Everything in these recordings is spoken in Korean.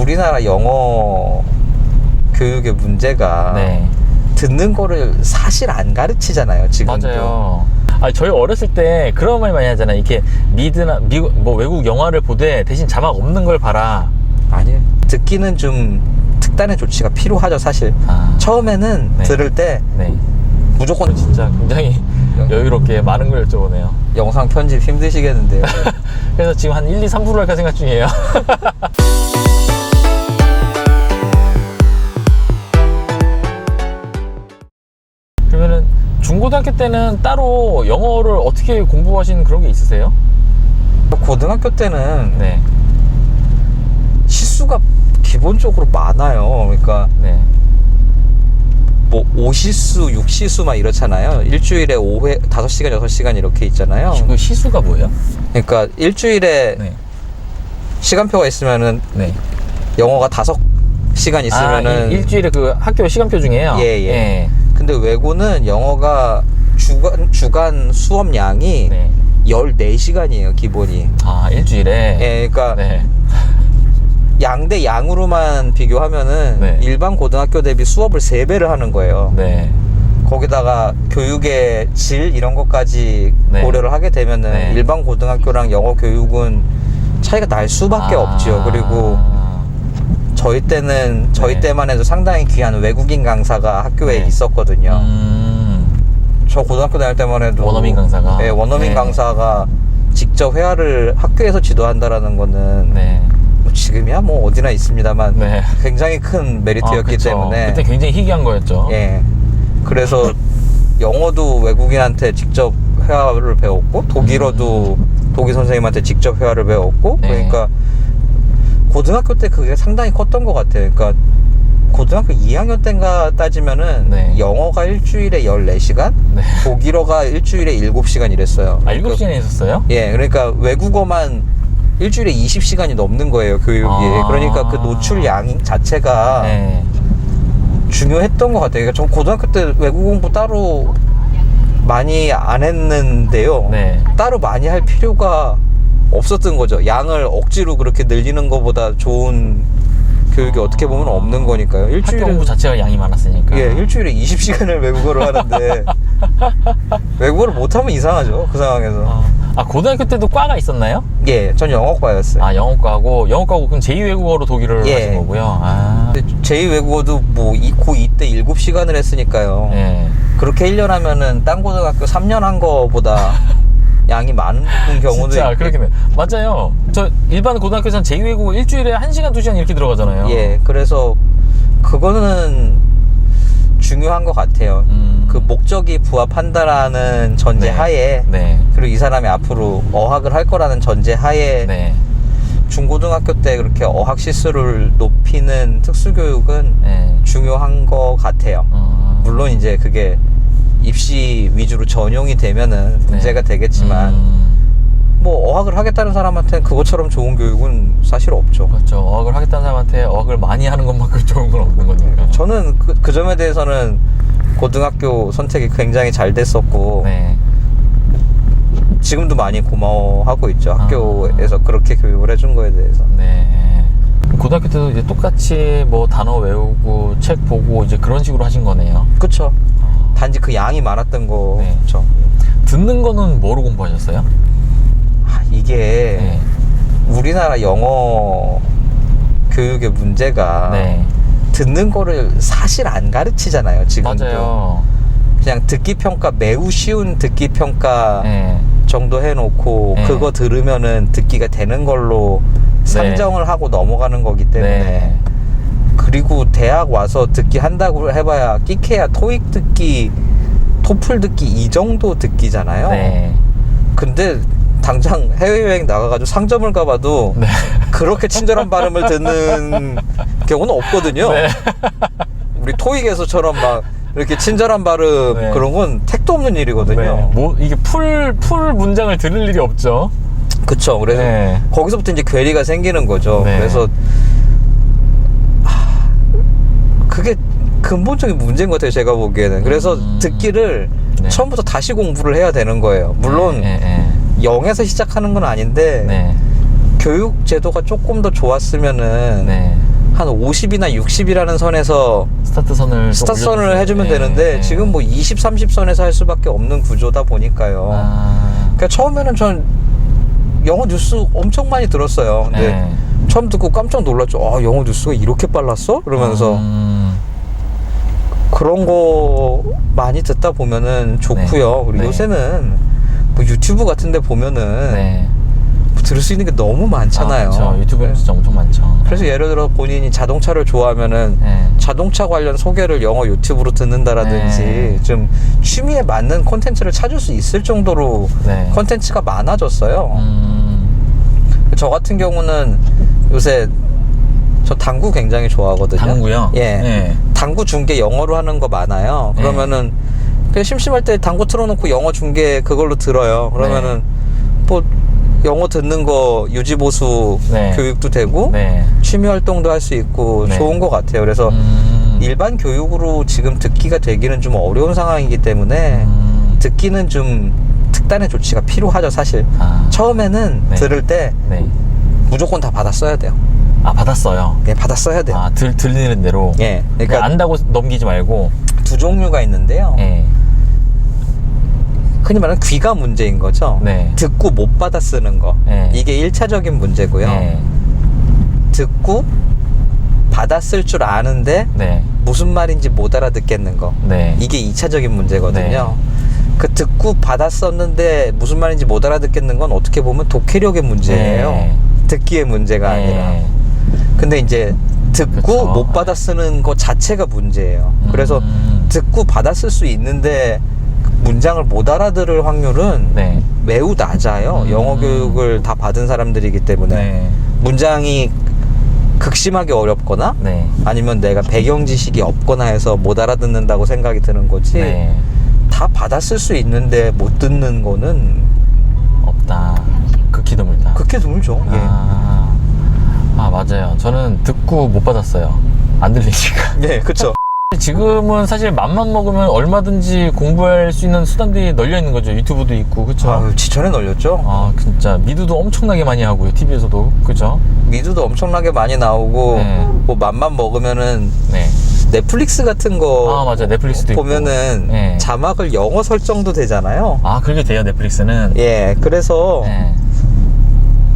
우리나라 영어 교육의 문제가 네. 듣는 거를 사실 안 가르치잖아요, 지금도. 맞아요. 저희 어렸을 때 그런 말 많이 하잖아요. 이렇게 미드나 미국 뭐 외국 영화를 보되 대신 자막 없는 걸 봐라. 아니요. 듣기는 좀 특단의 조치가 필요하죠, 사실. 처음에는 네. 들을 때 네. 무조건 진짜 굉장히 여유롭게 많은 걸 여쭤보네요. 영상 편집 힘드시겠는데요. 그래서 지금 한 1, 2, 3부를 할까 생각 중이에요. 그러면은 중고등학교 때는 따로 영어를 어떻게 공부하신 그런 게 있으세요? 고등학교 때는 네. 시수가 기본적으로 많아요. 그러니까 네. 뭐 5시수, 6시수 막 이렇잖아요. 일주일에 5회, 5시간, 6시간 이렇게 있잖아요. 그 시수가 뭐예요? 그러니까 일주일에 네. 시간표가 있으면은 네. 영어가 5시간 있으면은 일주일에 그 학교 시간표 중에요? 예. 근데 외고는 영어가 주간 수업 양이 네. 14시간이에요, 기본이. 일주일에? 예, 그러니까 네. 양 대 양으로만 비교하면은 네. 일반 고등학교 대비 수업을 3배를 하는 거예요. 네. 거기다가 교육의 질 이런 것까지 네. 고려를 하게 되면은 네. 일반 고등학교랑 영어 교육은 차이가 날 수밖에 없죠. 그리고 저희 때는 저희 때만 해도 상당히 귀한 외국인 강사가 학교에 네. 있었거든요. 저 고등학교 다닐 때만 해도 원어민 강사가? 네, 원어민 네. 강사가 직접 회화를 학교에서 지도한다라는 거는 네. 뭐 지금이야 뭐 어디나 있습니다만 네. 굉장히 큰 메리트였기 그쵸. 때문에 그때 굉장히 희귀한 거였죠. 예. 그래서 영어도 외국인한테 직접 회화를 배웠고 독일어도 독일 선생님한테 직접 회화를 배웠고 네. 그러니까 고등학교 때 그게 상당히 컸던 것 같아요. 그러니까 고등학교 2학년 때인가 따지면은 네. 영어가 일주일에 14시간, 네. 독일어가 일주일에 7시간 이랬어요. 7시간에 있었어요? 예, 그러니까 외국어만 일주일에 20시간이 넘는 거예요, 교육이. 그러니까 그 노출 양 자체가 네. 중요했던 것 같아요. 그러니까 전 고등학교 때 외국 공부 따로 많이 안 했는데요. 네. 따로 많이 할 필요가 없었던 거죠. 양을 억지로 그렇게 늘리는 것보다 좋은 교육이 어떻게 보면 없는 거니까요. 학교 공부 자체가 양이 많았으니까. 예, 일주일에 20시간을 외국어를 하는데 외국어를 못하면 이상하죠, 그 상황에서. 고등학교 때도 과가 있었나요? 예, 전 영어과였어요. 영어과고 그럼 제2외국어로 독일어를 예. 하신 거고요. 근데 제2외국어도 뭐 고2 때 7시간을 했으니까요. 예. 그렇게 1년 하면은 딴 고등학교 3년 한 거보다 양이 많은 경우도 진짜 있고. 그렇긴 해요. 맞아요. 저 일반 고등학교에서는 제2외국어 일주일에 1시간, 2시간 이렇게 들어가잖아요. 예, 그래서 그거는 중요한 것 같아요. 그 목적이 부합한다라는 전제 네. 하에 네. 그리고 이 사람이 앞으로 어학을 할 거라는 전제 하에 네. 중고등학교 때 그렇게 어학 시수를 높이는 특수교육은 네. 중요한 것 같아요. 물론 이제 그게 입시 위주로 전용이 되면은 문제가 되겠지만 뭐 어학을 하겠다는 사람한테는 그것처럼 좋은 교육은 사실 없죠. 그렇죠. 어학을 하겠다는 사람한테 어학을 많이 하는 것만큼 좋은 건 없는 거니까. 저는 그 점에 대해서는 고등학교 선택이 굉장히 잘 됐었고 네. 지금도 많이 고마워하고 있죠. 학교에서 그렇게 교육을 해준 거에 대해서. 네. 고등학교 때도 이제 똑같이 뭐 단어 외우고 책 보고 이제 그런 식으로 하신 거네요. 그쵸. 단지 그 양이 많았던 거죠. 듣는 거는 뭐로 공부하셨어요? 이게 우리나라 영어 교육의 문제가 듣는 거를 사실 안 가르치잖아요, 지금도. 맞아요. 그냥 듣기 평가, 매우 쉬운 듣기 평가 정도 해놓고 그거 들으면은 듣기가 되는 걸로 산정을 하고 넘어가는 거기 때문에. 그리고 대학 와서 듣기 한다고 해봐야 끼케야 토익 듣기, 토플 듣기 이 정도 듣기잖아요. 근데 당장 해외여행 나가가지고 상점을 가봐도 그렇게 친절한 발음을 듣는 경우는 없거든요. 우리 토익에서처럼 막 이렇게 친절한 발음 그런 건 택도 없는 일이거든요. 뭐 이게 풀 문장을 들을 일이 없죠. 그쵸. 그래서 거기서부터 이제 괴리가 생기는 거죠. 그래서 그게 근본적인 문제인 것 같아요, 제가 보기에는. 그래서 듣기를 처음부터 다시 공부를 해야 되는 거예요. 물론 0에서 시작하는 건 아닌데 교육 제도가 조금 더 좋았으면은 한 50이나 60이라는 선에서 스타트선을 스타트선을 해주면 네, 되는데 네. 지금 뭐 20, 30선에서 할 수밖에 없는 구조다 보니까요. 그러니까 처음에는 전 영어 뉴스 엄청 많이 들었어요. 근데 네. 처음 듣고 깜짝 놀랐죠. 아, 영어 뉴스가 이렇게 빨랐어? 그러면서 그런 거 많이 듣다 보면은 좋고요. 네. 그리고 네. 요새는 뭐 유튜브 같은 데 보면은 네. 뭐 들을 수 있는 게 너무 많잖아요. 그렇죠. 유튜브는 진짜 엄청 많죠. 그래서 예를 들어 본인이 자동차를 좋아하면은 네. 자동차 관련 소개를 영어 유튜브로 듣는다라든지 네. 좀 취미에 맞는 콘텐츠를 찾을 수 있을 정도로 네. 콘텐츠가 많아졌어요. 저 같은 경우는 요새 저 당구 굉장히 좋아하거든요. 당구요? 예. 네. 당구 중계 영어로 하는 거 많아요. 그러면은 그냥 심심할 때 당구 틀어놓고 영어 중계 그걸로 들어요. 그러면은 뭐 영어 듣는 거 유지보수 네. 교육도 되고 네. 취미 활동도 할 수 있고 네. 좋은 것 같아요. 그래서 일반 교육으로 지금 듣기가 되기는 좀 어려운 상황이기 때문에 듣기는 좀 특단의 조치가 필요하죠, 사실. 처음에는 네. 들을 때 네. 무조건 다 받아 써야 돼요. 아, 받았어요. 예, 받아 써야 돼요. 아, 들리는 대로. 예, 그러니까 그러니까 안다고 넘기지 말고. 두 종류가 있는데요. 예. 흔히 말하는 귀가 문제인 거죠. 네. 듣고 못 받아 쓰는 거. 네. 이게 1차적인 문제고요. 네. 듣고 받아 쓸 줄 아는데 네. 무슨 말인지 못 알아듣겠는 거. 네. 이게 2차적인 문제거든요. 그 듣고 받아 썼는데 무슨 말인지 못 알아듣겠는 건 어떻게 보면 독해력의 문제예요. 네. 듣기의 문제가 네. 아니라. 근데 이제 듣고 그쵸. 못 받아 쓰는 거 자체가 문제예요. 그래서 듣고 받아 쓸 수 있는데 문장을 못 알아들을 확률은 네. 매우 낮아요. 영어 교육을 다 받은 사람들이기 때문에 네. 문장이 극심하게 어렵거나 네. 아니면 내가 배경 지식이 없거나 해서 못 알아듣는다고 생각이 드는 거지. 네. 다 받아 쓸 수 있는데 못 듣는 거는 없다. 극히 드물다. 극히 드물죠. 예. 아, 맞아요. 저는 듣고 못 받았어요. 안 들리니까. 예, 그쵸. 지금은 사실 맘만 먹으면 얼마든지 공부할 수 있는 수단들이 널려 있는 거죠. 유튜브도 있고, 그쵸? 아유, 지천에 널렸죠. 아, 진짜 미드도 엄청나게 많이 하고요. TV에서도, 그죠? 미드도 엄청나게 많이 나오고 네. 뭐 맘만 먹으면은 네. 넷플릭스 같은 거 맞아요. 넷플릭스도 보면은 있고. 네. 자막을 영어 설정도 되잖아요. 아, 그렇게 돼요, 넷플릭스는. 예, 그래서 네.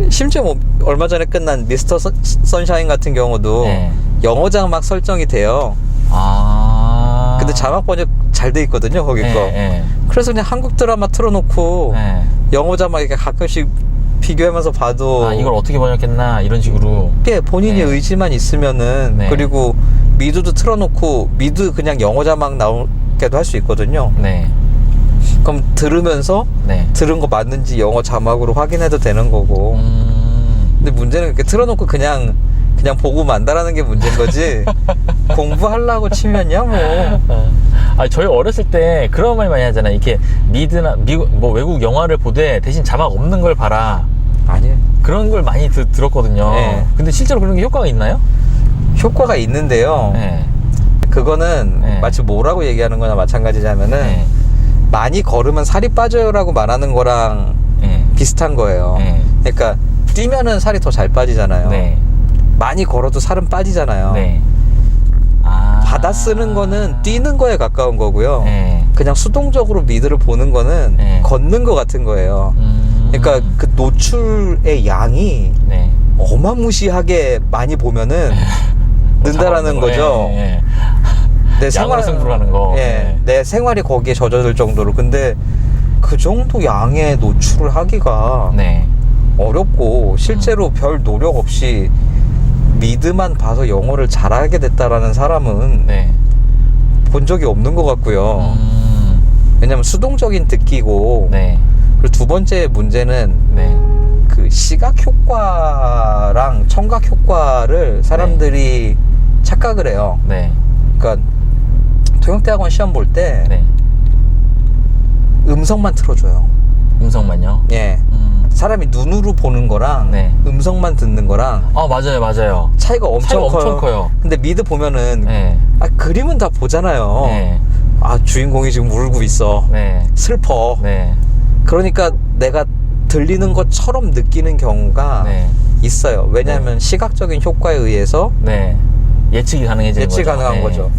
심지어 뭐 얼마 전에 끝난 미스터 선샤인 같은 경우도 네. 영어 자막 설정이 돼요. 아. 근데 자막 번역 잘 돼 있거든요, 거기 거. 네. 그래서 그냥 한국 드라마 틀어놓고 네. 영어 자막 이렇게 가끔씩 비교하면서 봐도 아, 이걸 어떻게 번역했나, 이런 식으로. 꽤 본인이 네. 의지만 있으면은 네. 그리고 미드도 틀어놓고 미드 그냥 영어 자막 나오게도 할 수 있거든요. 네. 그럼 들으면서 네. 들은 거 맞는지 영어 자막으로 확인해도 되는 거고. 근데 문제는 이렇게 틀어놓고 그냥 보고 만다라는 게 문제인 거지. 공부하려고 치면야 뭐. 아, 저희 어렸을 때 그런 말 많이 하잖아요. 이렇게 미드나 미국 뭐 외국 영화를 보되 대신 자막 없는 걸 봐라. 아니에요. 그런 걸 많이 들었거든요. 네. 근데 실제로 그런 게 효과가 있나요? 효과가 있는데요. 네. 그거는 네. 마치 뭐라고 얘기하는 거나 마찬가지냐면은 네. 많이 걸으면 살이 빠져요라고 말하는 거랑 네. 비슷한 거예요. 네. 그러니까 뛰면은 살이 더 잘 빠지잖아요. 네. 많이 걸어도 살은 빠지잖아요. 네. 아. 받아 쓰는 거는 뛰는 거에 가까운 거고요. 네. 그냥 수동적으로 미드를 보는 거는 네. 걷는 거 같은 거예요. 그러니까 그 노출의 양이 네. 어마무시하게 많이 보면은 는다라는 거죠. 네. 내 양으로 승부를 하는 거. 예, 네. 내 생활이 거기에 젖어들 정도로. 근데 그 정도 양의 노출을 하기가 네. 어렵고 실제로 별 노력 없이 미드만 봐서 영어를 잘하게 됐다라는 사람은 네. 본 적이 없는 것 같고요. 왜냐면 수동적인 듣기고. 네. 그리고 두 번째 문제는 네. 그 시각 효과랑 청각 효과를 사람들이 착각을 해요. 네. 그러니까 통역대학원 시험 볼 때 네. 음성만 틀어줘요. 음성만요? 예. 사람이 눈으로 보는 거랑 네. 음성만 듣는 거랑 아, 맞아요. 차이가 엄청 커요. 근데 미드 보면은 네. 그림은 다 보잖아요. 네. 아, 주인공이 지금 울고 있어. 네. 슬퍼. 네. 그러니까 내가 들리는 것처럼 느끼는 경우가 네. 있어요. 왜냐하면 시각적인 효과에 의해서 네. 예측이 가능해지는 예측 거죠. 가능한 네. 거죠.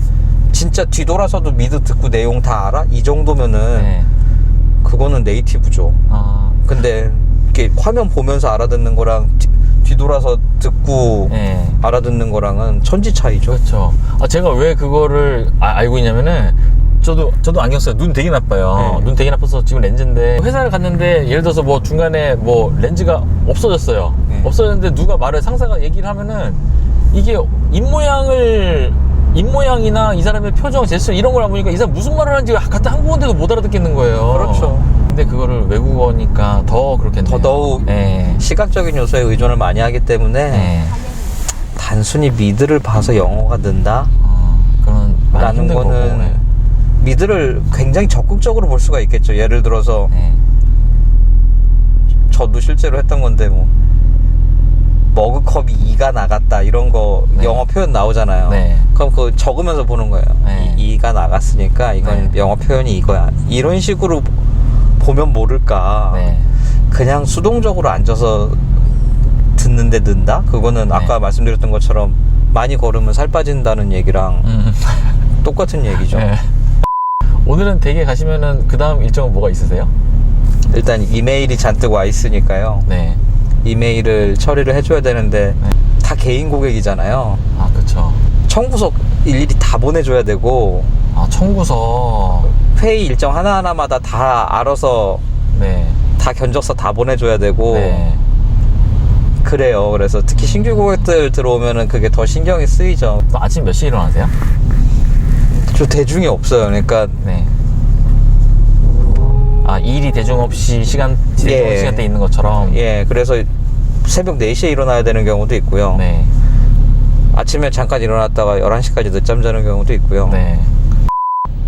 진짜 뒤돌아서도 미드 듣고 내용 다 알아? 이 정도면은 네. 그거는 네이티브죠. 아, 근데 이렇게 화면 보면서 알아듣는 거랑 뒤돌아서 듣고 네. 알아듣는 거랑은 천지 차이죠. 그렇죠. 아, 제가 왜 그거를 알고 있냐면은 저도 안경 써요. 눈 되게 나빠요. 네. 눈 되게 나빠서 지금 렌즈인데 회사를 갔는데 예를 들어서 뭐 중간에 뭐 렌즈가 없어졌어요. 네. 없어졌는데 누가 상사가 얘기를 하면은 이게 입모양이나 이 사람의 표정, 제스처 이런 걸 안 보니까 이 사람 무슨 말을 하는지 같은 한국어인데도 못 알아듣겠는 거예요. 그렇죠. 근데 그거를 외국어니까 더 그렇겠네요. 더더욱 네. 시각적인 요소에 의존을 많이 하기 때문에 네. 단순히 미드를 봐서 영어가 는다? 그런 많이 라는 힘든 거는 거고. 네. 미드를 굉장히 적극적으로 볼 수가 있겠죠. 예를 들어서 네. 저도 실제로 했던 건데 뭐 머그컵이 2가 나갔다 이런 거 네. 영어 표현 나오잖아요. 네. 그럼 그거 적으면서 보는 거예요. 네. 2가 나갔으니까 이건 네. 영어 표현이 이거야. 이런 식으로 보면 모를까. 네. 그냥 수동적으로 앉아서 듣는데 는다? 그거는 네. 아까 말씀드렸던 것처럼 많이 걸으면 살 빠진다는 얘기랑 똑같은 얘기죠. 네. 오늘은 댁에 가시면은 그 다음 일정은 뭐가 있으세요? 일단 이메일이 잔뜩 와 있으니까요. 네. 이메일을 처리를 해줘야 되는데 네. 다 개인 고객이잖아요. 아, 그쵸. 청구서 일일이 다 보내줘야 되고 아, 청구서. 회의 일정 하나하나마다 다 알아서 네. 다 견적서 다 보내줘야 되고 네. 그래요. 그래서 특히 신규 고객들 들어오면은 그게 더 신경이 쓰이죠. 또 아침 몇 시에 일어나세요? 저 대중이 없어요. 그러니까 네. 아, 일이 대중 없이 대중 예. 시간대 있는 것처럼. 예, 그래서 새벽 4시에 일어나야 되는 경우도 있고요. 네. 아침에 잠깐 일어났다가 11시까지 늦잠 자는 경우도 있고요. 네.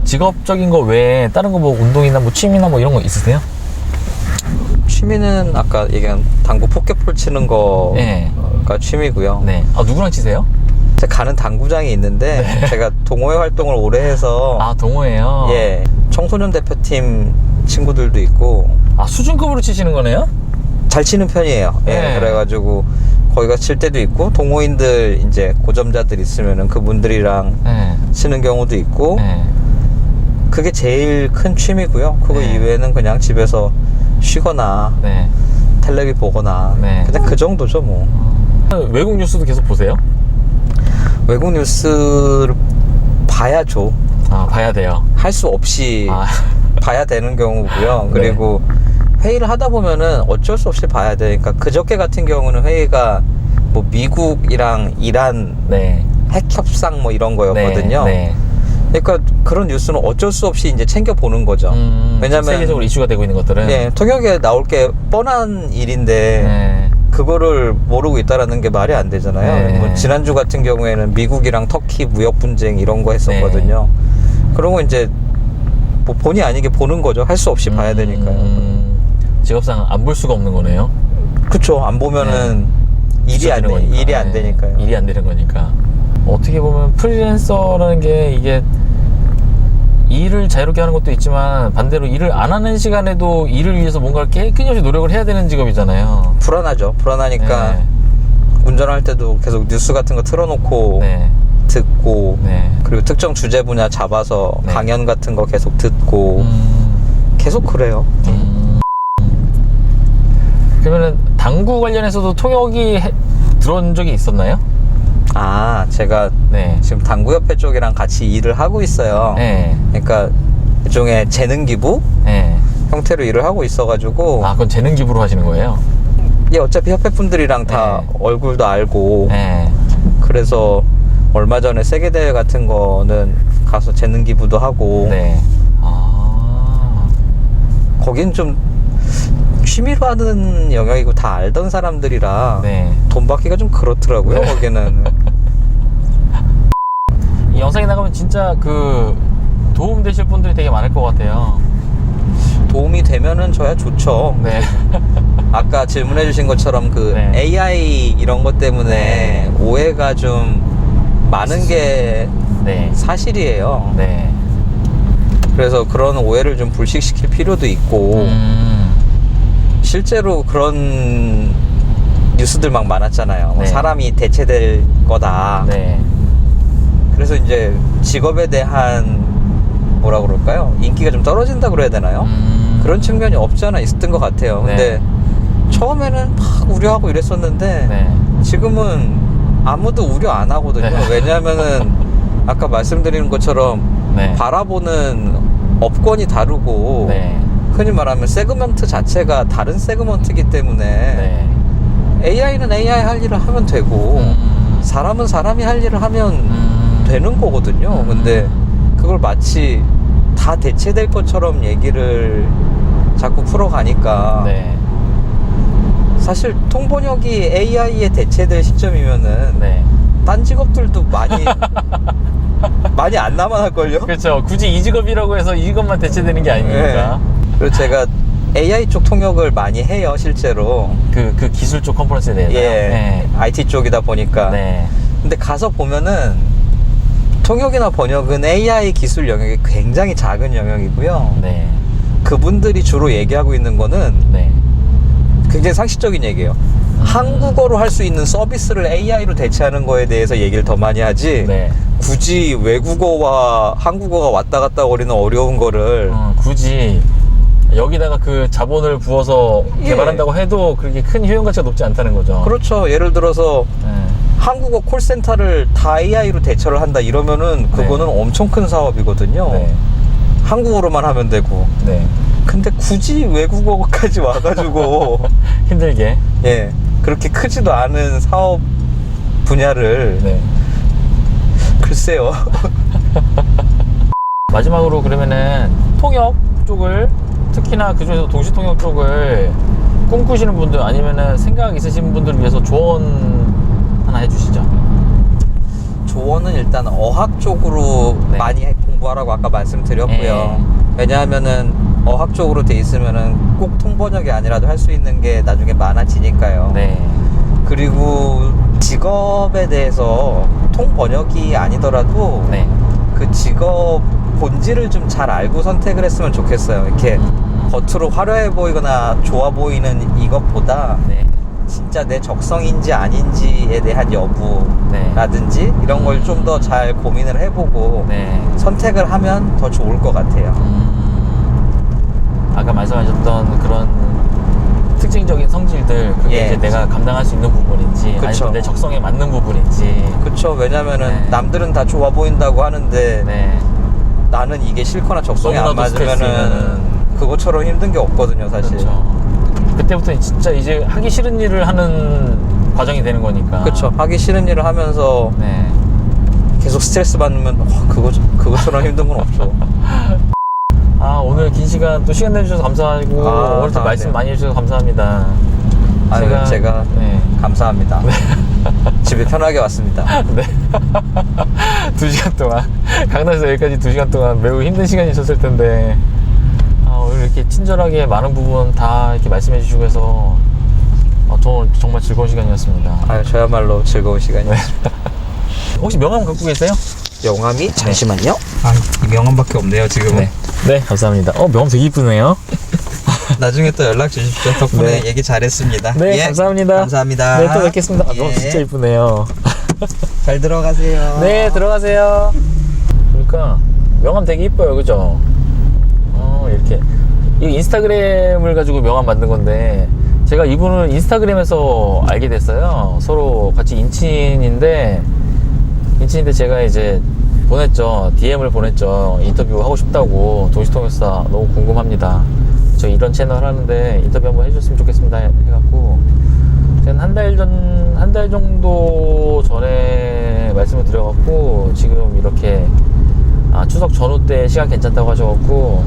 직업적인 거 외에 다른 거 뭐 운동이나 뭐 취미나 뭐 이런 거 있으세요? 취미는 아까 얘기한 당구 포켓볼 치는 거가 네. 취미고요. 네. 아, 누구랑 치세요? 제가 가는 당구장이 있는데 제가 동호회 활동을 오래 해서 아, 동호회요? 예, 청소년 대표팀 친구들도 있고 아, 수준급으로 치시는 거네요? 잘 치는 편이에요. 예, 네. 그래가지고 거기가 칠 때도 있고 동호인들 이제 고점자들 있으면은 그분들이랑 네. 치는 경우도 있고 네. 그게 제일 큰 취미고요. 그거 네. 이외에는 그냥 집에서 쉬거나 네. 텔레비 보거나 네. 그냥 그 정도죠 뭐. 외국 뉴스도 계속 보세요? 외국 뉴스를 봐야죠. 아, 봐야 돼요. 할 수 없이 아, 봐야 되는 경우고요. 그리고 회의를 하다 보면은 어쩔 수 없이 봐야 되니까 그저께 같은 경우는 회의가 뭐 미국이랑 이란 네. 핵 협상 뭐 이런 거였거든요. 네. 그러니까 그런 뉴스는 어쩔 수 없이 이제 챙겨 보는 거죠. 왜냐면 세계적으로 이슈가 되고 있는 것들은. 네, 통역에 나올 게 뻔한 일인데 네. 그거를 모르고 있다라는 게 말이 안 되잖아요. 네. 뭐 지난주 같은 경우에는 미국이랑 터키 무역 분쟁 이런 거 했었거든요. 그런 거 이제 뭐 본의 아니게 보는 거죠. 할 수 없이 봐야 되니까요. 직업상 안 볼 수가 없는 거네요. 그쵸. 안 보면은 일이 안 거니까. 일이 안 네. 되니까요. 일이 안 되는 거니까. 어떻게 보면 프리랜서라는 게 이게 일을 자유롭게 하는 것도 있지만 반대로 일을 안 하는 시간에도 일을 위해서 뭔가를 끊임없이 노력을 해야 되는 직업이잖아요. 불안하죠. 불안하니까 네. 운전할 때도 계속 뉴스 같은 거 틀어놓고 네. 듣고 네. 그리고 특정 주제 분야 잡아서 네. 강연 같은 거 계속 듣고 계속 그래요. 그러면은 당구 관련해서도 통역이 들어온 적이 있었나요? 아, 제가 네. 지금 당구협회 쪽이랑 같이 일을 하고 있어요. 네. 그러니까 일종의 재능 기부 네. 형태로 일을 하고 있어가지고 아, 그건 재능 기부로 하시는 거예요? 예, 어차피 협회 분들이랑 다 네. 얼굴도 알고 네. 그래서 얼마 전에 세계 대회 같은 거는 가서 재능 기부도 하고 네. 아. 거긴 좀 취미로 하는 영역이고 다 알던 사람들이라 네. 돈 받기가 좀 그렇더라고요. 네. 거기는 이 영상이 나가면 진짜 그 도움 되실 분들이 되게 많을 것 같아요. 도움이 되면은 저야 좋죠. 네. 아까 질문해 주신 것처럼 그 네. AI 이런 것 때문에 네. 오해가 좀 많은 게 네. 사실이에요. 네. 그래서 그런 오해를 좀 불식시킬 필요도 있고 실제로 그런 뉴스들 막 많았잖아요. 뭐 네. 사람이 대체될 거다. 네. 그래서 이제 직업에 대한 뭐라 그럴까요? 인기가 좀 떨어진다 그래야 되나요? 그런 측면이 없지 않아 있었던 것 같아요. 근데 처음에는 막 우려하고 이랬었는데 지금은 아무도 우려 안 하거든요. 왜냐하면은 아까 말씀드리는 것처럼 바라보는 업권이 다르고 흔히 말하면 세그먼트 자체가 다른 세그먼트이기 때문에 AI는 AI 할 일을 하면 되고 사람은 사람이 할 일을 하면 되는 거거든요. 근데 그걸 마치 다 대체될 것처럼 얘기를 자꾸 풀어가니까 사실 통번역이 AI에 대체될 시점이면은 딴 직업들도 많이 안 남아날걸요? 그렇죠. 굳이 이 직업이라고 해서 이것만 대체되는 게 아니니까. 그리고 제가 AI 쪽 통역을 많이 해요, 실제로. 그 기술 쪽 컨퍼런스에 대해서. IT 쪽이다 보니까. 근데 가서 보면은 통역이나 번역은 AI 기술 영역이 굉장히 작은 영역이고요. 그분들이 주로 얘기하고 있는 거는 굉장히 상식적인 얘기예요. 한국어로 할 수 있는 서비스를 AI로 대체하는 거에 대해서 얘기를 더 많이 하지 굳이 외국어와 한국어가 왔다 갔다 거리는 어려운 거를 굳이 여기다가 그 자본을 부어서 개발한다고 해도 그렇게 큰 효용 가치가 높지 않다는 거죠. 그렇죠. 예를 들어서 한국어 콜센터를 다 AI로 대처를 한다 이러면은 그거는 엄청 큰 사업이거든요. 한국어로만 하면 되고. 근데 굳이 외국어까지 와가지고 힘들게 그렇게 크지도 않은 사업 분야를 글쎄요. 마지막으로 그러면은 통역 쪽을 특히나 그중에서 동시통역 쪽을 꿈꾸시는 분들 아니면은 생각 있으신 분들을 위해서 조언 하나 해주시죠. 조언은 일단 어학 쪽으로 많이 공부하라고 아까 말씀드렸고요. 왜냐하면은 어학 쪽으로 돼 있으면은 꼭 통번역이 아니라도 할 수 있는 게 나중에 많아지니까요. 그리고 직업에 대해서 통번역이 아니더라도 그 직업 본질을 좀 잘 알고 선택을 했으면 좋겠어요. 이렇게 겉으로 화려해 보이거나 좋아 보이는 이것보다 진짜 내 적성인지 아닌지에 대한 여부라든지 이런 걸 좀 더 잘 고민을 해보고 선택을 하면 더 좋을 것 같아요. 아까 말씀하셨던 그런 특징적인 성질들 그게 이제 내가 감당할 수 있는 부분인지 아니면 내 적성에 맞는 부분인지. 그쵸. 왜냐면은 남들은 다 좋아 보인다고 하는데 나는 이게 싫거나 적성에 안 맞으면은 그것처럼 힘든 게 없거든요, 사실. 그때부터 진짜 이제 하기 싫은 일을 하는 과정이 되는 거니까. 그쵸. 하기 싫은 일을 하면서 계속 스트레스 받으면 그것처럼 힘든 건 없죠. 오늘 긴 시간 또 시간 내주셔서 감사하고 오늘도 말씀 많이 해주셔서 감사합니다. 제가 감사합니다. 집에 편하게 왔습니다. 2시간 동안 강남에서 여기까지 2시간 동안 매우 힘든 시간이 있었을 텐데 오늘 이렇게 친절하게 많은 부분 다 이렇게 말씀해 주시고 해서 저는 정말 즐거운 시간이었습니다. 저야말로 즐거운 시간이었습니다. 혹시 명함 갖고 계세요? 명함이? 잠시만요. 이 명함밖에 없네요, 지금은. 감사합니다. 명함 되게 이쁘네요. 나중에 또 연락 주십시오. 덕분에 얘기 잘했습니다. 감사합니다. 감사합니다. 또 뵙겠습니다. 명함 진짜 이쁘네요. 잘 들어가세요. 들어가세요. 그러니까 명함 되게 이뻐요, 그죠? 이렇게 이 인스타그램을 가지고 명함 만든 건데 제가 이분을 인스타그램에서 알게 됐어요. 서로 같이 인친인데 제가 이제 보냈죠. DM을 보냈죠. 인터뷰 하고 싶다고. 동시통역사 너무 궁금합니다. 저 이런 채널 하는데 인터뷰 한번 해줬으면 좋겠습니다 해갖고 제가 한 달 정도 전에 말씀을 드려갖고 지금 이렇게 추석 전후 때 시간 괜찮다고 하셔갖고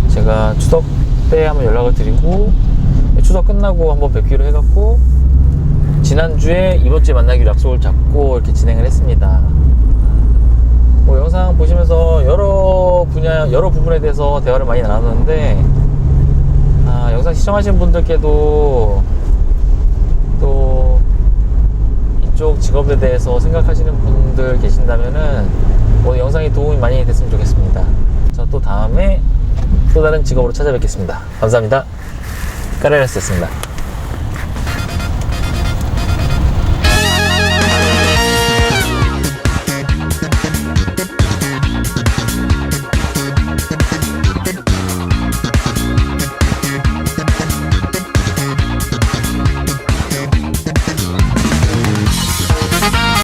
제가 추석 때 한번 연락을 드리고 추석 끝나고 한번 뵙기로 해갖고 지난주에 이번주에 만나기로 약속을 잡고 이렇게 진행을 했습니다. 영상 보시면서 여러 부분에 대해서 대화를 많이 나눴는데 영상 시청하시는 분들께도 또 이쪽 직업에 대해서 생각하시는 분들 계신다면은 오늘 영상이 도움이 많이 됐으면 좋겠습니다. 자, 또 다음에 또 다른 직업으로 찾아뵙겠습니다. 감사합니다. 까레라스였습니다.